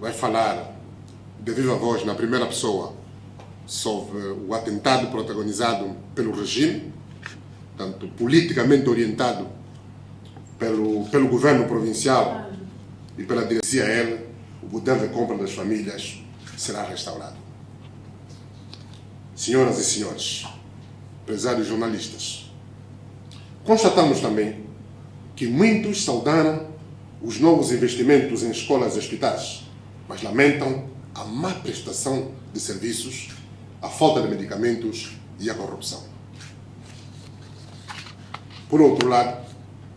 vai falar de viva voz, na primeira pessoa, sobre o atentado protagonizado pelo regime, tanto politicamente orientado pelo governo provincial e pela diretoria ele, o poder de compra das famílias será restaurado. Senhoras e senhores, prezados jornalistas, constatamos também que muitos saudaram os novos investimentos em escolas e hospitais, mas lamentam a má prestação de serviços, a falta de medicamentos e a corrupção. Por outro lado,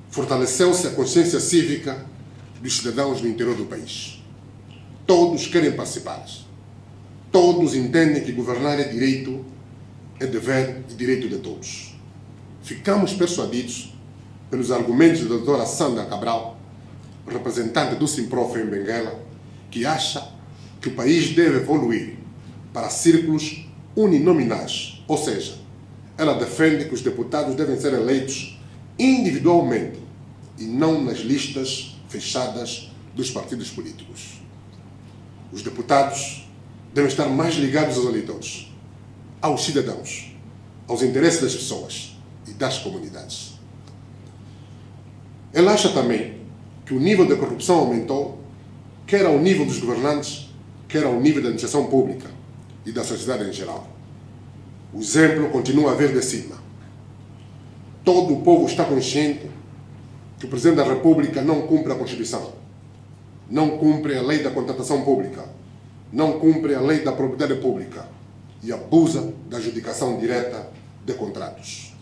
fortaleceu-se a consciência cívica dos cidadãos do interior do país. Todos querem participar. Todos entendem que governar é direito, é dever e direito de todos. Ficamos persuadidos pelos argumentos da doutora Sandra Cabral, representante do Simprof em Benguela, que acha que o país deve evoluir para círculos uninominais, ou seja, ela defende que os deputados devem ser eleitos individualmente e não nas listas fechadas dos partidos políticos. Os deputados devem estar mais ligados aos eleitores, aos cidadãos, aos interesses das pessoas e das comunidades. Ela acha também que o nível da corrupção aumentou, quer ao nível dos governantes, quer ao nível da administração pública e da sociedade em geral. O exemplo continua a vir de cima. Todo o povo está consciente que o Presidente da República não cumpre a Constituição, não cumpre a lei da contratação pública, não cumpre a lei da propriedade pública e abusa da adjudicação direta de contratos.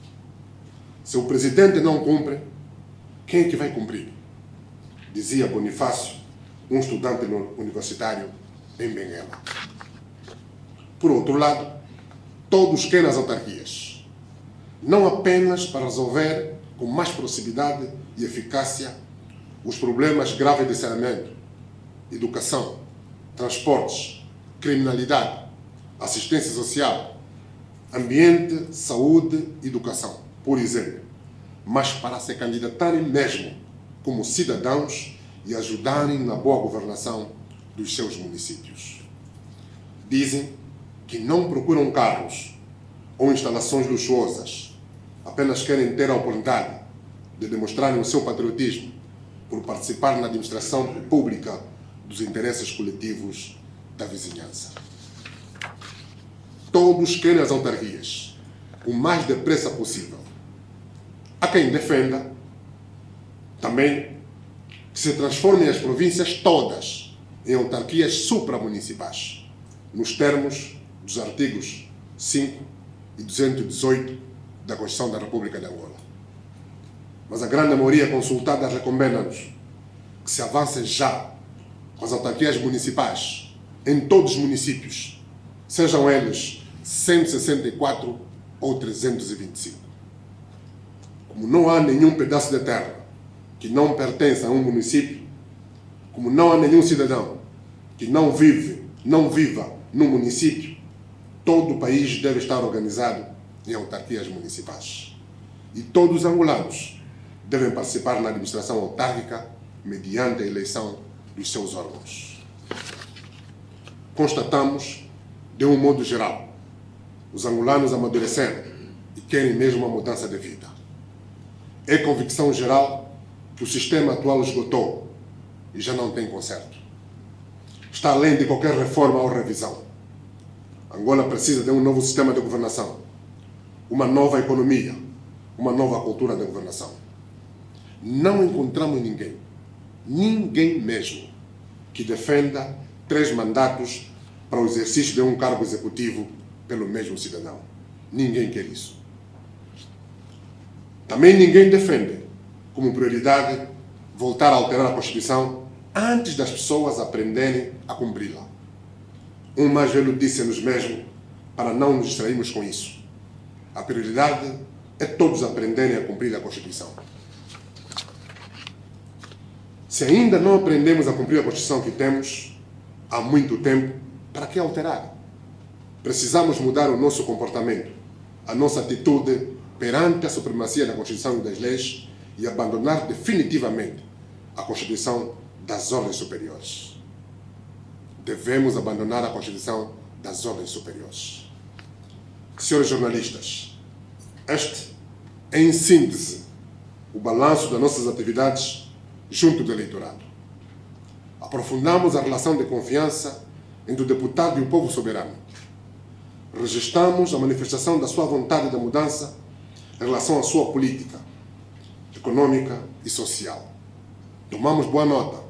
Se o Presidente não cumpre, quem é que vai cumprir? Dizia Bonifácio, um estudante universitário em Benguela. Por outro lado, todos querem as autarquias, não apenas para resolver com mais proximidade e eficácia os problemas graves de saneamento, educação, transportes, criminalidade, assistência social, ambiente, saúde e educação, por exemplo, mas para se candidatarem mesmo como cidadãos e ajudarem na boa governação dos seus municípios. Dizem que não procuram carros ou instalações luxuosas, apenas querem ter a oportunidade de demonstrarem o seu patriotismo por participar na administração pública dos interesses coletivos da vizinhança. Todos querem as autarquias o mais depressa possível. Há quem defenda também que se transformem as províncias todas em autarquias supramunicipais, nos termos dos artigos 5 e 218 da Constituição da República de Angola. Mas a grande maioria consultada recomenda-nos que se avance já com as autarquias municipais em todos os municípios, sejam eles 164 ou 325. Como não há nenhum pedaço de terra que não pertence a um município, como não há nenhum cidadão que não viva no município, todo o país deve estar organizado em autarquias municipais. E todos os angolanos devem participar na administração autárquica mediante a eleição dos seus órgãos. Constatamos, de um modo geral, os angolanos amadureceram e querem mesmo uma mudança de vida. É convicção geral que o sistema atual esgotou e já não tem conserto. Está além de qualquer reforma ou revisão. Angola precisa de um novo sistema de governação, uma nova economia, uma nova cultura de governação. Não encontramos ninguém mesmo, que defenda 3 mandatos para o exercício de um cargo executivo pelo mesmo cidadão. Ninguém quer isso. Também ninguém defende como prioridade voltar a alterar a Constituição antes das pessoas aprenderem a cumpri-la. Um mais velho disse-nos mesmo para não nos distrairmos com isso. A prioridade é todos aprenderem a cumprir a Constituição. Se ainda não aprendemos a cumprir a Constituição que temos há muito tempo, para que alterar? Precisamos mudar o nosso comportamento, a nossa atitude perante a supremacia da Constituição e das leis e abandonar definitivamente a Constituição das ordens superiores. devemos abandonar a Constituição das ordens superiores. Senhores jornalistas, este é, em síntese, o balanço das nossas atividades junto do eleitorado. Aprofundamos a relação de confiança entre o deputado e o povo soberano. Registramos a manifestação da sua vontade de mudança em relação à sua política econômica e social. Tomamos boa nota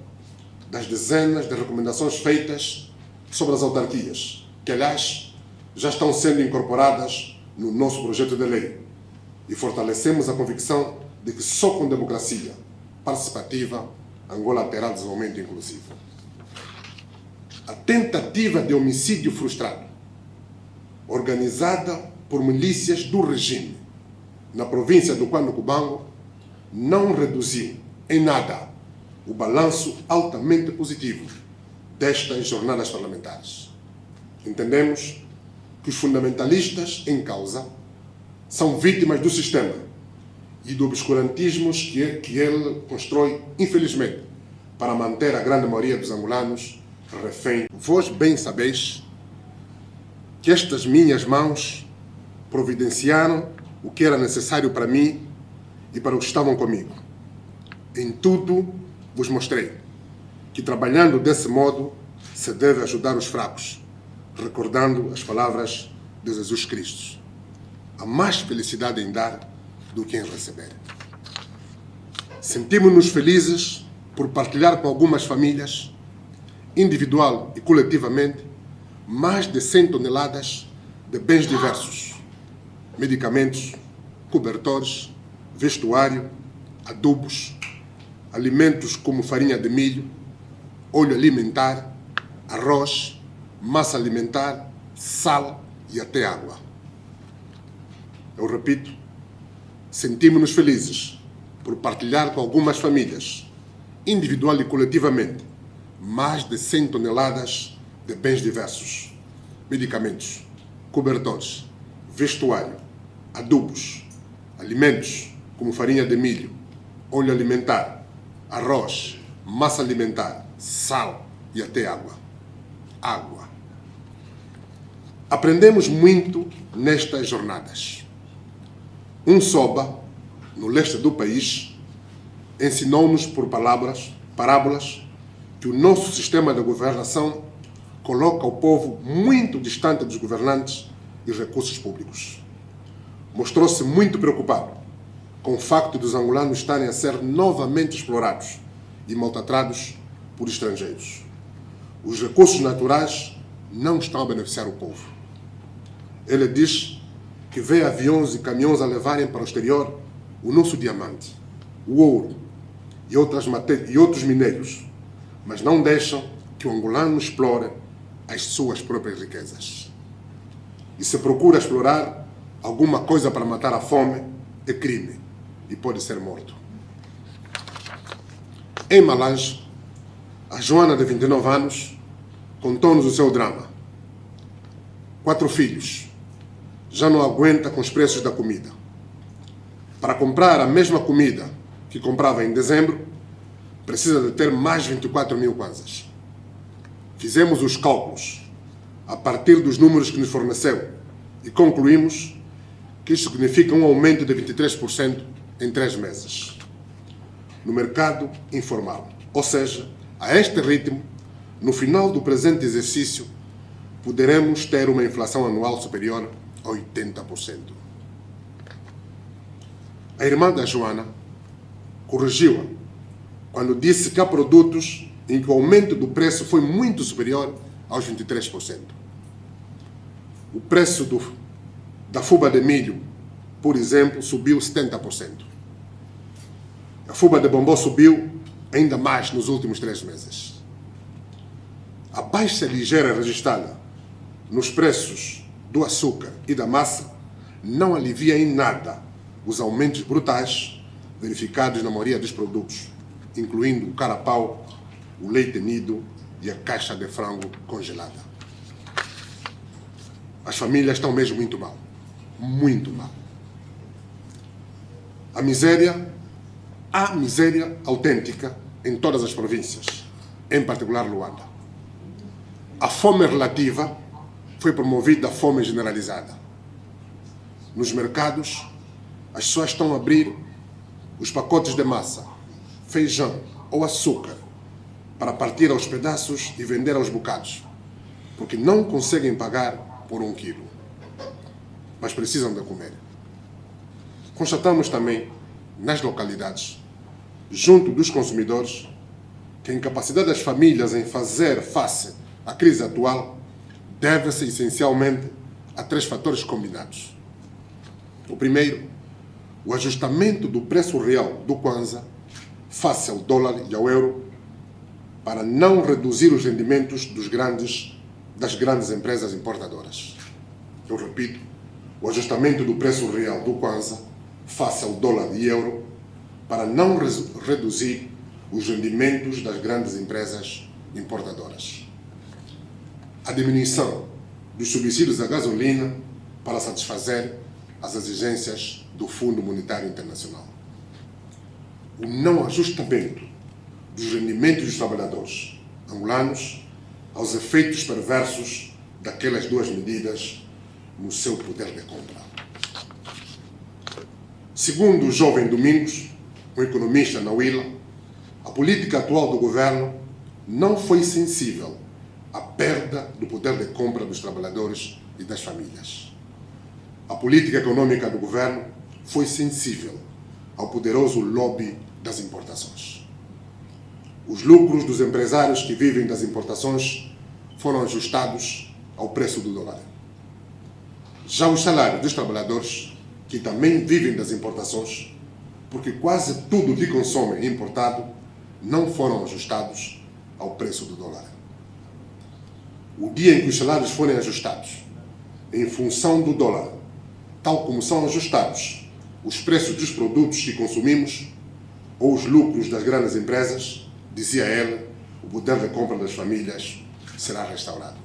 das dezenas de recomendações feitas sobre as autarquias, que, aliás, já estão sendo incorporadas no nosso projeto de lei, e fortalecemos a convicção de que só com democracia participativa Angola terá desenvolvimento inclusivo. A tentativa de homicídio frustrado, organizada por milícias do regime na província do Cubango, não reduziu em nada o balanço altamente positivo destas jornadas parlamentares. Entendemos que os fundamentalistas em causa são vítimas do sistema e do obscurantismo que ele constrói, infelizmente, para manter a grande maioria dos angolanos refém. Vós bem sabeis que estas minhas mãos providenciaram o que era necessário para mim e para os que estavam comigo. Em tudo vos mostrei que, trabalhando desse modo, se deve ajudar os fracos, recordando as palavras de Jesus Cristo. Há mais felicidade em dar do que em receber. Sentimos-nos felizes por partilhar com algumas famílias, individual e coletivamente, mais de 100 toneladas de bens diversos, medicamentos, cobertores, vestuário, adubos, alimentos como farinha de milho, óleo alimentar, arroz, massa alimentar, sal e até água. Eu repito, sentimos-nos felizes por partilhar com algumas famílias, individual e coletivamente, mais de 100 toneladas de bens diversos, medicamentos, cobertores, vestuário, adubos, alimentos como farinha de milho, óleo alimentar, arroz, massa alimentar, sal e até água. Água. Aprendemos muito nestas jornadas. Um soba, no leste do país, ensinou-nos por parábolas, que o nosso sistema de governação coloca o povo muito distante dos governantes e recursos públicos. Mostrou-se muito preocupado com o facto dos angolanos estarem a ser novamente explorados e maltratados por estrangeiros. Os recursos naturais não estão a beneficiar o povo. Ele diz que vê aviões e caminhões a levarem para o exterior o nosso diamante, o ouro e outros minérios, mas não deixam que o angolano explore as suas próprias riquezas. E se procura explorar alguma coisa para matar a fome, é crime e pode ser morto. Em Malange, a Joana, de 29 anos, contou-nos o seu drama. 4 filhos, já não aguenta com os preços da comida. Para comprar a mesma comida que comprava em dezembro, precisa de ter mais 24 mil kwanzas. Fizemos os cálculos a partir dos números que nos forneceu e concluímos que isto significa um aumento de 23% em 3 meses no mercado informal. Ou seja, a este ritmo, no final do presente exercício, poderemos ter uma inflação anual superior a 80%. A irmã da Joana corrigiu-a quando disse que há produtos em que o aumento do preço foi muito superior aos 23%. O preço da fuba de milho, por exemplo, subiu 70%. A fuba de bombom subiu ainda mais nos últimos 3 meses. A baixa ligeira registrada nos preços do açúcar e da massa não alivia em nada os aumentos brutais verificados na maioria dos produtos, incluindo o carapau, o leite nido e a caixa de frango congelada. As famílias estão mesmo muito mal. Muito mal. Há miséria autêntica em todas as províncias, em particular Luanda. A fome relativa foi promovida a fome generalizada. Nos mercados, as pessoas estão a abrir os pacotes de massa, feijão ou açúcar para partir aos pedaços e vender aos bocados, porque não conseguem pagar por 1 quilo, mas precisam de comer. Constatamos também, nas localidades, junto dos consumidores, que a incapacidade das famílias em fazer face à crise atual deve-se essencialmente a 3 fatores combinados. O primeiro, o ajustamento do preço real do Kwanza face ao dólar e ao euro para não reduzir os rendimentos das grandes empresas importadoras. Eu repito, o ajustamento do preço real do Kwanza face ao dólar e euro para não reduzir os rendimentos das grandes empresas importadoras. A diminuição dos subsídios à gasolina para satisfazer as exigências do Fundo Monetário Internacional. O não ajustamento dos rendimentos dos trabalhadores angolanos aos efeitos perversos daquelas 2 medidas no seu poder de compra. Segundo o jovem Domingos, um economista na UILA, a política atual do governo não foi sensível à perda do poder de compra dos trabalhadores e das famílias. A política econômica do governo foi sensível ao poderoso lobby das importações. Os lucros dos empresários que vivem das importações foram ajustados ao preço do dólar. Já os salários dos trabalhadores, que também vivem das importações, porque quase tudo que consomem é importado, não foram ajustados ao preço do dólar. O dia em que os salários forem ajustados em função do dólar, tal como são ajustados os preços dos produtos que consumimos ou os lucros das grandes empresas, dizia ele, o poder de compra das famílias será restaurado.